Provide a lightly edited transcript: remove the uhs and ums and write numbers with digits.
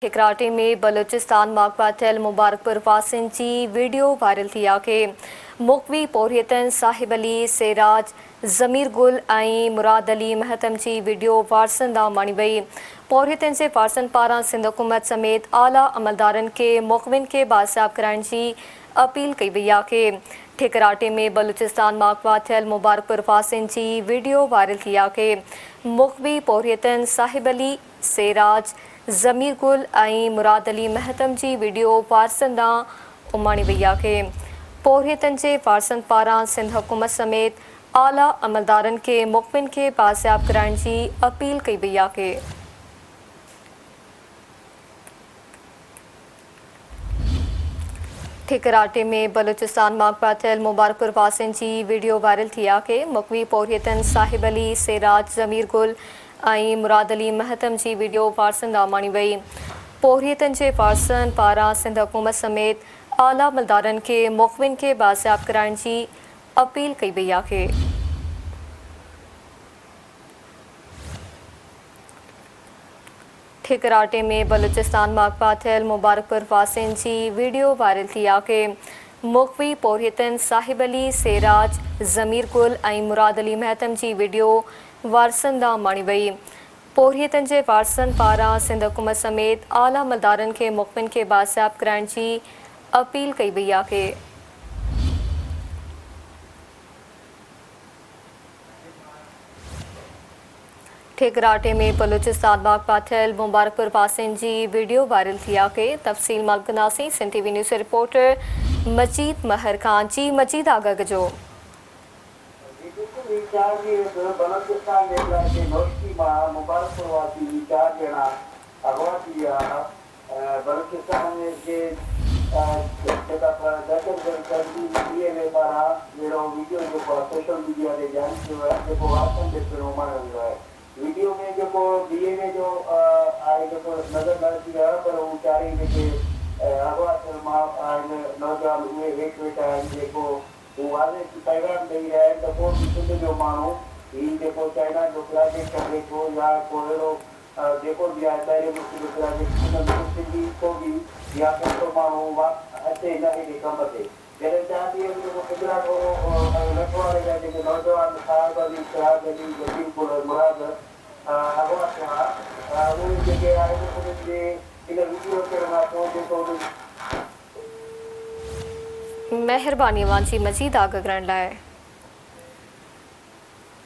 ठिकराटे में बलूचिस्तान माकबा थियल मुबारकपुर वासिन जी video viral थी आहे कि मुक़वी पोरियतन साहिब अली सेराज ज़मीर गुल ऐं मुराद अली महतम जी वीडियो वारसन ॾांहुं माणी वई। पोरियतन जे वारसन पारां सिंध हुकूमत समेत आला अमलदारनि खे मुख़विन खे बाज़ाब कराइण जी अपील कई वई आहे। ठिकराटे में बलूचिस्तान माकबा थियल मुबारकपुर वासिन जी वीडियो वायरल थी आहे कि मुख़वी पोरियतन साहिब अली सेराज ज़मीर गुल ऐं मुराद अली महतम जी वीडियो वारसन ॾांहुं उमाणी वई आहे। पोरियतन जे वारसन पारां सिंध हुकूमत समेत आला अमलदारनि खे मुख़विन खे बाज़ाब कराइण जी अपील कई वई आहे। ठिकराटे में बलूचिस्तान माकबा थियल मुबारकपुर वासिन जी वीडियो वायरल थी आहे कि मुक़वी पोरियतन साहिब अली सेराज ज़मीर गुल ऐं मुराद अली महतम जी वीडियो वारसन ॾांहुं माणी वई। पोरियतन जे वारसन पारां सिंध हुकूमत समेत आला अमलदारनि खे मुख़विन खे बाज़ाब कराइण जी अपील कई वई आहे। ठिकराटे में बलूचिस्तान माकबा थियल मुबारकपुर वासिन जी वीडियो वायरल थी आहे कि मुख़वी पोरियतन साहिब अली सेराज ज़मीर गुल ऐं मुराद अली महतम जी वीडियो वारसन ॾांहुं माणी वई। पोरियतन जे वारसन पारां सिंध हुकूमत समेत आला अमलदारनि खे मुख़विन खे बाज़ाब कराइण जी अपील कई वई आहे। ठिकराटे में बलूचिस्तान माकबा थियल मुबारकपुर वासिन जी वीडियो वायरल थी आहे। तफ़सील मालूम कंदासीं सिंध टीवी न्यूज़ रिपोर्टर मजीद महर खान। जी मजीद आगाह जो बलूचिस्तान सोशल मीडिया ते जारी कयो आहे जेको वारसन ते पिणु उमाणियो वियो आहे। वीडियो में जेको डीएनए जो आहे जेको नज़र न अची रहियो आहे, पर हू चारई जेके अगवा थियल माउ आहिनि नौजवान उहे हेठि वेठा आहिनि, जेको हू वाज़े पैगाम ॾेई रहिया आहिनि त को बि सिंध जो माण्हू हीउ जेको चाइना जो प्रोजेक्ट करे थो या को अहिड़ो जेको बि आहे पहिरें मुस्लिम प्रोजेक्ट हुन में सिंधी को बि या को माण्हू अचे न हेॾे कम ते जॾहिं चांहि ॾींहं जेको गुजरात लखो वारे जा जेके नौजवान साहिब अली सिराज अली ज़मीर गुल मुराद अगवा थिया उहे जेके आहिनि उन्हनि जे इन वीडियो अचण खां पोइ जेको महिरबानी जी मज़ीद आगाह करण लाइ।